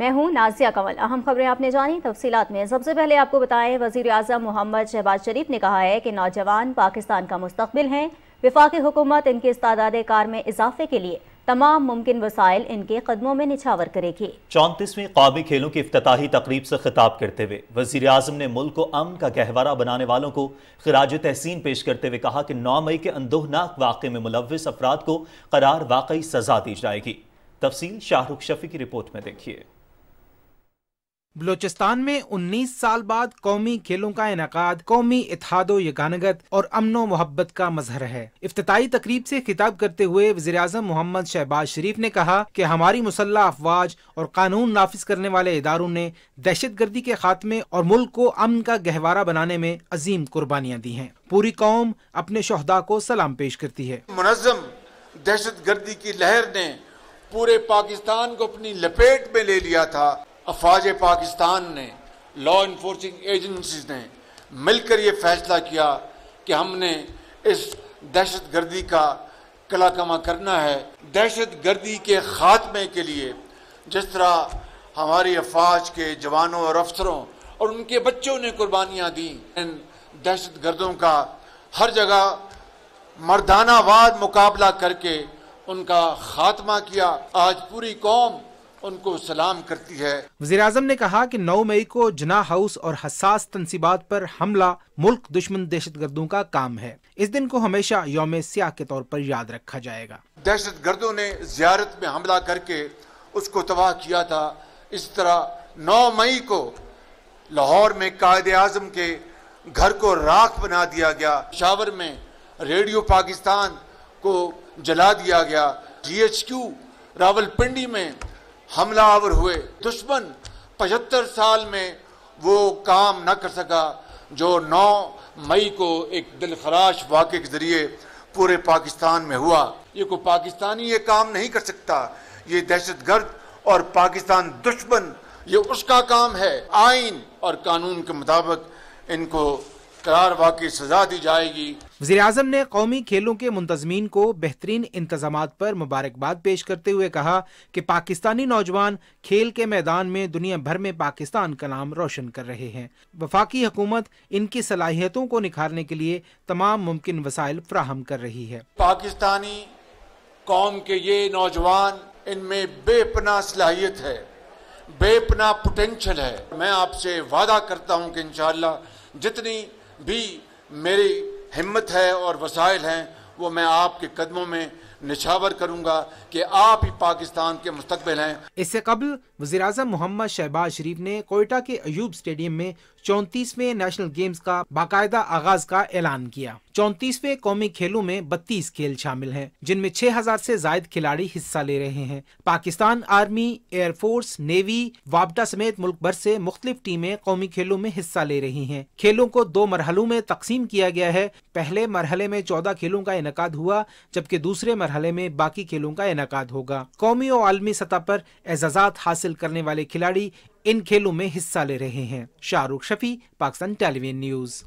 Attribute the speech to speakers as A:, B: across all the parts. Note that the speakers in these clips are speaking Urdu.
A: میں ہوں نازیہ کنول۔ اہم خبریں آپ نے جانی، تفصیلات میں سب سے پہلے آپ کو بتائیں وزیر اعظم محمد شہباز شریف نے کہا ہے کہ نوجوان پاکستان کا مستقبل ہیں۔ وفاقی حکومت ان کی استعداد کار میں اضافے کے لیے تمام ممکن وسائل ان کے قدموں میں نچھاور کرے گی۔
B: 34ویں قومی کھیلوں کی افتتاحی تقریب سے خطاب کرتے ہوئے وزیر اعظم نے ملک کو امن کا گہوارہ بنانے والوں کو خراج تحسین پیش کرتے ہوئے کہا کہ 9 مئی کے اندوہناک واقعے میں ملوث افراد کو قرار واقعی سزا دی جائے گی۔ تفصیل شاہ رخ شفیع کی رپورٹ میں دیکھیے۔
C: بلوچستان میں 19 سال بعد قومی کھیلوں کا انعقاد قومی اتحاد و یگانگت اور امن و محبت کا مظہر ہے۔ افتتاحی تقریب سے خطاب کرتے ہوئے وزیر اعظم محمد شہباز شریف نے کہا کہ ہماری مسلح افواج اور قانون نافذ کرنے والے اداروں نے دہشت گردی کے خاتمے اور ملک کو امن کا گہوارہ بنانے میں عظیم قربانیاں دی ہیں۔ پوری قوم اپنے شہداء کو سلام پیش کرتی ہے۔
D: منظم دہشت گردی کی لہر نے پورے پاکستان کو اپنی لپیٹ میں لے لیا تھا۔ افواج پاکستان نے، لا انفورسنگ ایجنسیز نے مل کر یہ فیصلہ کیا کہ ہم نے اس دہشت گردی کا قلع کما کرنا ہے۔ دہشت گردی کے خاتمے کے لیے جس طرح ہماری افواج کے جوانوں اور افسروں اور ان کے بچوں نے قربانیاں دیں، ان دہشت گردوں کا ہر جگہ مردانہ وار مقابلہ کر کے ان کا خاتمہ کیا۔ آج پوری قوم ان کو سلام کرتی ہے۔
C: وزیر اعظم نے کہا کہ 9 مئی کو جناح ہاؤس اور حساس تنصیبات پر حملہ ملک دشمن دہشت گردوں کا کام ہے۔ اس دن کو ہمیشہ یوم سیاہ کے طور پر یاد رکھا جائے گا۔
D: دہشت گردوں نے زیارت میں حملہ کر کے اس کو تباہ کیا تھا۔ اس طرح 9 مئی کو لاہور میں قائد اعظم کے گھر کو راکھ بنا دیا گیا۔ پشاور میں ریڈیو پاکستان کو جلا دیا گیا۔ GHQ راولپنڈی میں حملہ آور ہوئے۔ دشمن 75 سال میں وہ کام نہ کر سکا جو 9 مئی کو ایک دلخراش واقعے کے ذریعے پورے پاکستان میں ہوا۔ یہ کوئی پاکستانی یہ کام نہیں کر سکتا، یہ دہشت گرد اور پاکستان دشمن یہ اس کا کام ہے۔ آئین اور قانون کے مطابق ان کو قرار واقعی سزا دی جائے گی۔
C: وزیر اعظم نے قومی کھیلوں کے منتظمین کو بہترین انتظامات پر مبارکباد پیش کرتے ہوئے کہا کہ پاکستانی نوجوان کھیل کے میدان میں دنیا بھر میں پاکستان کا نام روشن کر رہے ہیں۔ وفاقی حکومت ان کی صلاحیتوں کو نکھارنے کے لیے تمام ممکن وسائل فراہم کر رہی ہے۔
D: پاکستانی قوم کے یہ نوجوان، ان میں بے پناہ صلاحیت ہے، بے پناہ پوٹینشل ہے۔ میں آپ سے وعدہ کرتا ہوں کہ انشاءاللہ جتنی بھی میری ہمت ہے اور وسائل ہیں وہ میں آپ کے قدموں میں نچھاور کروں گا کہ آپ ہی پاکستان کے مستقبل ہیں۔
C: اس سے قبل وزیر اعظم محمد شہباز شریف نے کوئٹہ کے ایوب اسٹیڈیم میں 34ویں نیشنل گیمز کا باقاعدہ آغاز کا اعلان کیا۔ 34ویں قومی کھیلوں میں 32 کھیل شامل ہیں جن میں 6000 سے زائد کھلاڑی حصہ لے رہے ہیں۔ Pakistan army, air force, navy, وابڈا سمیت ملک بھر سے مختلف ٹیمیں قومی کھیلوں میں حصہ لے رہی ہیں۔ کھیلوں کو 2 مرحلوں میں تقسیم کیا گیا ہے۔ پہلے مرحلے میں 14 کھیلوں کا انعقاد ہوا جبکہ دوسرے مرحلے میں باقی کھیلوں کا انعقاد ہوگا۔ قومی و عالمی سطح پر اعزازات حاصل کرنے والے کھلاڑی ان کھیلوں میں حصہ لے رہے ہیں۔ شاہ رخ شفیع، پاکستان ٹیلی ویژن نیوز۔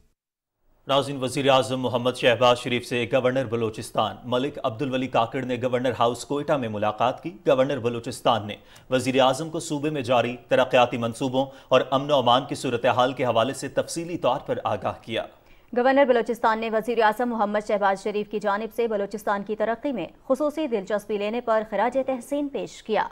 B: ناظرین، وزیر اعظم محمد شہباز شریف سے گورنر بلوچستان ملک عبدالولی کاکڑ نے گورنر ہاؤس کوئٹہ میں ملاقات کی۔ گورنر بلوچستان نے وزیر اعظم کو صوبے میں جاری ترقیاتی منصوبوں اور امن و امان کی صورتحال کے حوالے سے تفصیلی طور پر آگاہ کیا۔
A: گورنر بلوچستان نے وزیر اعظم محمد شہباز شریف کی جانب سے بلوچستان کی ترقی میں خصوصی دلچسپی لینے پر خراج تحسین پیش کیا۔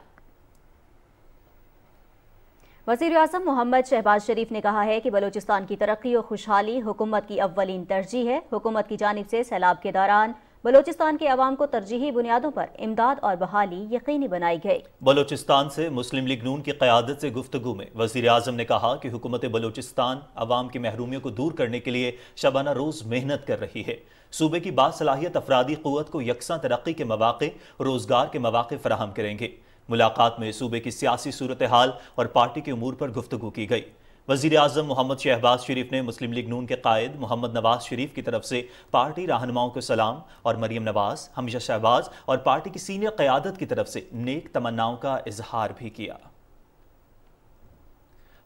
A: وزیر اعظم محمد شہباز شریف نے کہا ہے کہ بلوچستان کی ترقی و خوشحالی حکومت کی اولین ترجیح ہے۔ حکومت کی جانب سے سیلاب کے دوران بلوچستان کے عوام کو ترجیحی بنیادوں پر امداد اور بحالی یقینی بنائی گئی۔
B: بلوچستان سے مسلم لیگ نون کی قیادت سے گفتگو میں وزیر اعظم نے کہا کہ حکومت بلوچستان عوام کی محرومیوں کو دور کرنے کے لیے شبانہ روز محنت کر رہی ہے۔ صوبے کی باصلاحیت افرادی قوت کو یکساں ترقی کے مواقع، روزگار کے مواقع فراہم کریں گے۔ ملاقات میں صوبے کی سیاسی صورتحال اور پارٹی کے امور پر گفتگو کی گئی۔ وزیر اعظم محمد شہباز شریف نے مسلم لیگ نون کے قائد محمد نواز شریف کی طرف سے پارٹی رہنماؤں کو سلام اور مریم نواز، حمیدہ شہباز اور پارٹی کی سینئر قیادت کی طرف سے نیک تمناؤں کا اظہار بھی کیا۔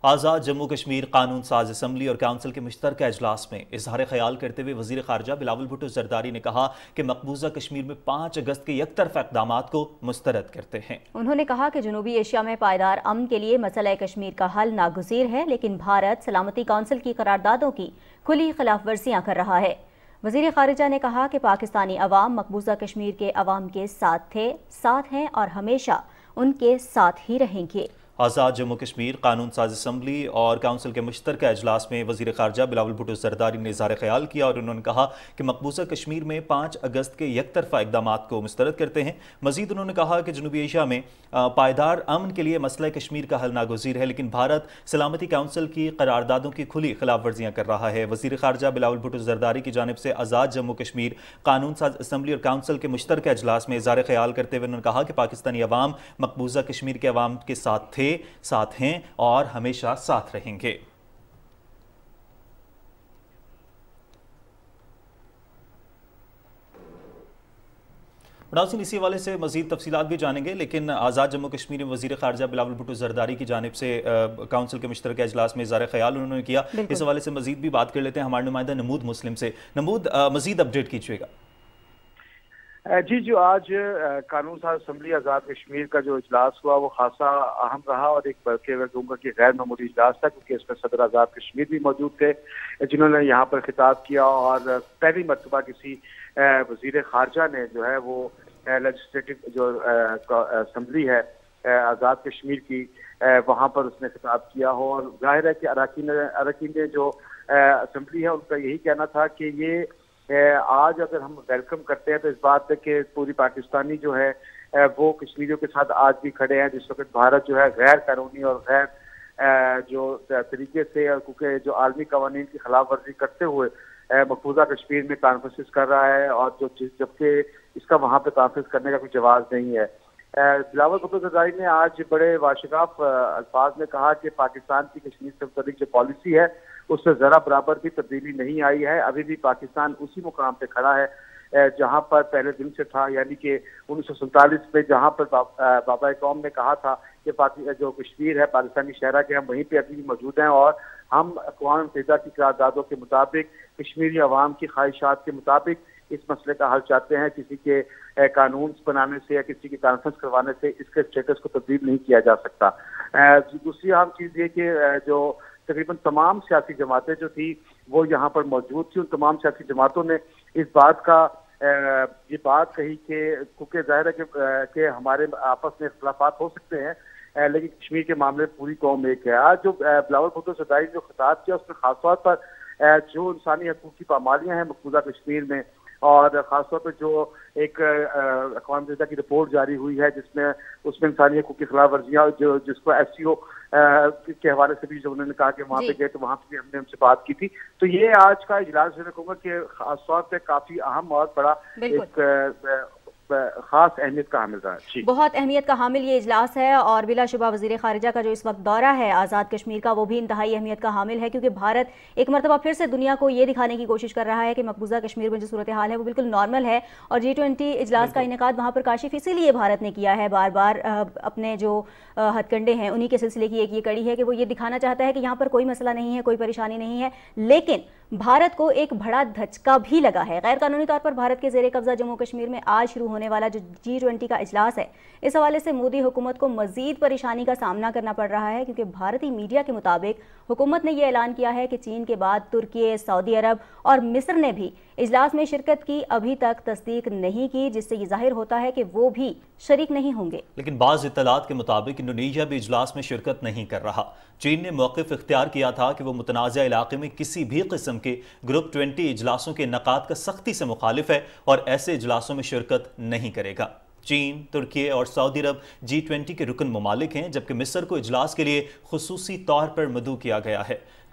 B: آزاد جموں کشمیر قانون ساز اسمبلی اور کونسل کے مشترکہ اجلاس میں اظہار خیال کرتے ہوئے وزیر خارجہ بلاول بھٹو زرداری نے کہا کہ مقبوضہ کشمیر میں 5 اگست کے یک طرفہ اقدامات کو مسترد کرتے ہیں۔
A: انہوں نے کہا کہ جنوبی ایشیا میں پائیدار امن کے لیے مسئلہ کشمیر کا حل ناگزیر ہے، لیکن بھارت سلامتی کونسل کی قراردادوں کی کھلی خلاف ورزیاں کر رہا ہے۔ وزیر خارجہ نے کہا کہ پاکستانی عوام مقبوضہ کشمیر کے عوام کے ساتھ تھے، ساتھ ہیں اور ہمیشہ ان کے ساتھ ہی رہیں گے۔
B: آزاد جموں کشمیر قانون ساز اسمبلی اور کونسل کے مشترکہ اجلاس میں وزیر خارجہ بلاول بھٹو زرداری نے اظہار خیال کیا اور انہوں نے کہا کہ مقبوضہ کشمیر میں 5 اگست کے یک طرفہ اقدامات کو مسترد کرتے ہیں۔ مزید انہوں نے کہا کہ جنوبی ایشیا میں پائیدار امن کے لیے مسئلہ کشمیر کا حل ناگزیر ہے، لیکن بھارت سلامتی کونسل کی قراردادوں کی کھلی خلاف ورزیاں کر رہا ہے۔ وزیر خارجہ بلاول بھٹو زرداری کی جانب سے آزاد جموں کشمیر قانون ساز اسمبلی اور کونسل کے مشترکہ اجلاس میں اظہار خیال کرتے ہوئے انہوں نے کہا کہ پاکستانی عوام مقبوضہ کشمیر کے عوام کے ساتھ تھے، ساتھ ہیں اور ہمیشہ ساتھ رہیں گے۔ ناظرین، اسی حوالے سے مزید تفصیلات بھی جانیں گے، لیکن آزاد جموں کشمیر میں وزیر خارجہ بلاول بھٹو زرداری کی جانب سے کونسل کے مشترکہ اجلاس میں اظہار خیال انہوں نے کیا۔ اس حوالے سے مزید بھی بات کر لیتے ہیں ہمارے نمائندہ نمود مسلم سے۔ نمود، مزید اپڈیٹ کیجیے گا۔
E: جی جو آج قانون ساز اسمبلی آزاد کشمیر کا جو اجلاس ہوا وہ خاصا اہم رہا اور ایک بلکہ میں کہوں گا کہ غیر معمولی اجلاس تھا، کیونکہ اس میں صدر آزاد کشمیر بھی موجود تھے جنہوں نے یہاں پر خطاب کیا اور پہلی مرتبہ کسی وزیر خارجہ نے جو ہے وہ لیجسلیٹو جو اسمبلی ہے آزاد کشمیر کی وہاں پر اس نے خطاب کیا ہو، اور ظاہر ہے کہ اراکین جو اسمبلی ہے ان کا یہی کہنا تھا کہ یہ آج اگر ہم ویلکم کرتے ہیں تو اس بات پہ کہ پوری پاکستانی جو ہے وہ کشمیریوں کے ساتھ آج بھی کھڑے ہیں، جس وقت بھارت جو ہے غیر قانونی اور غیر جو طریقے سے کیونکہ جو عالمی قوانین کی خلاف ورزی کرتے ہوئے مقبوضہ کشمیر میں کانفرنسز کر رہا ہے، اور جبکہ اس کا وہاں پہ کانفرنس کرنے کا کوئی جواز نہیں ہے۔ بلاول بھٹو زرداری نے آج بڑے واشگاف الفاظ میں کہا کہ پاکستان کی کشمیر سے متعلق جو پالیسی ہے اس سے ذرا برابر بھی تبدیلی نہیں آئی ہے، ابھی بھی پاکستان اسی مقام پہ کھڑا ہے جہاں پر پہلے دن سے تھا، یعنی کہ 1947 میں جہاں پر بابا قوم نے کہا تھا کہ جو کشمیر ہے پاکستانی شہرہ کے، ہم وہیں پہ ابھی بھی موجود ہیں اور ہم اقوام متحدہ کی قراردادوں کے مطابق کشمیری عوام کی خواہشات کے مطابق اس مسئلے کا حل چاہتے ہیں۔ کسی کے قانون بنانے سے یا کسی کی کانفرنس کروانے سے اس کے اسٹیٹس کو تبدیل نہیں کیا جا سکتا۔ دوسری اہم چیز یہ کہ جو تقریباً تمام سیاسی جماعتیں جو تھی وہ یہاں پر موجود تھی، ان تمام سیاسی جماعتوں نے اس بات کا یہ بات کہی کہ کیونکہ ظاہر ہے کہ ہمارے آپس میں اختلافات ہو سکتے ہیں لیکن کشمیر کے معاملے پوری قوم ایک ہے۔ آج جو بلاول بھٹو زرداری جو خطاب کیا اس میں خاص طور پر جو انسانی حقوق کی پامالیاں ہیں مقبوضہ کشمیر میں، اور خاص طور پہ جو ایک اقوام متحدہ کی رپورٹ جاری ہوئی ہے اس میں انسانی حقوق کی خلاف ورزیاں جس کو ایس سی او کے حوالے سے بھی جو انہوں نے کہا کہ وہاں پہ گئے تو وہاں پہ بھی ہم نے ان سے بات کی تھی، تو یہ آج کا اجلاس جو میں کہوں گا کہ خاص طور پہ کافی اہم اور بڑا ایک خاص اہمیت کا حامل رہا۔
A: بہت اہمیت کا حامل یہ اجلاس ہے، اور بلا شبہ وزیر خارجہ کا جو اس وقت دورہ ہے آزاد کشمیر کا وہ بھی انتہائی اہمیت کا حامل ہے، کیونکہ بھارت ایک مرتبہ پھر سے دنیا کو یہ دکھانے کی کوشش کر رہا ہے کہ مقبوضہ کشمیر میں جو صورتحال ہے وہ بالکل نارمل ہے، اور G20 اجلاس کا انعقاد وہاں پر کاشف اسی لیے بھارت نے کیا ہے، بار بار اپنے جو ہتھ کنڈے ہیں انہی کے سلسلے کی ایک یہ کڑی ہے کہ وہ یہ دکھانا چاہتا ہے کہ یہاں پر کوئی مسئلہ نہیں ہے، کوئی پریشانی نہیں ہے، لیکن بھارت کو ایک بڑا دھچکا بھی لگا ہے۔ غیر قانونی طور پر بھارت کے زیر قبضہ جموں کشمیر میں آج شروع ہونے والا جو G20 کا اجلاس ہے، اس حوالے سے مودی حکومت کو مزید پریشانی کا سامنا کرنا پڑ رہا ہے، کیونکہ بھارتی میڈیا کے مطابق حکومت نے یہ اعلان کیا ہے کہ چین کے بعد ترکی، سعودی عرب اور مصر نے بھی اجلاس میں شرکت کی ابھی تک تصدیق نہیں کی، جس سے یہ ظاہر ہوتا ہے کہ وہ بھی شریک نہیں ہوں گے۔
B: لیکن بعض اطلاعات کے مطابق انڈونیشیا بھی اجلاس میں شرکت نہیں کر رہا۔ چین نے موقف اختیار کیا تھا کہ وہ متنازع علاقے میں کسی بھی قسم کے گروپ 20 اجلاسوں کے انعقاد کا سختی سے مخالف ہے اور ایسے اجلاسوں میں شرکت نہیں کرے گا۔ چین، ترکی اور سعودی عرب G20 کے رکن ممالک ہیں، جبکہ مصر کو اجلاس کے لیے خصوصی طور پر مدعو کیا گیا ہے۔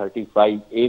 F: 35A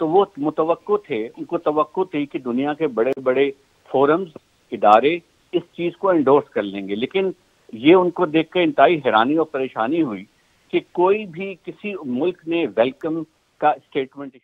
F: تو وہ متوقع تھے، ان کو توقع تھی کہ دنیا کے بڑے بڑے فورمز، ادارے اس چیز کو انڈورس کر لیں گے، لیکن یہ ان کو دیکھ کر انتہائی حیرانی اور پریشانی ہوئی کہ کوئی بھی کسی ملک نے ویلکم کا اسٹیٹمنٹ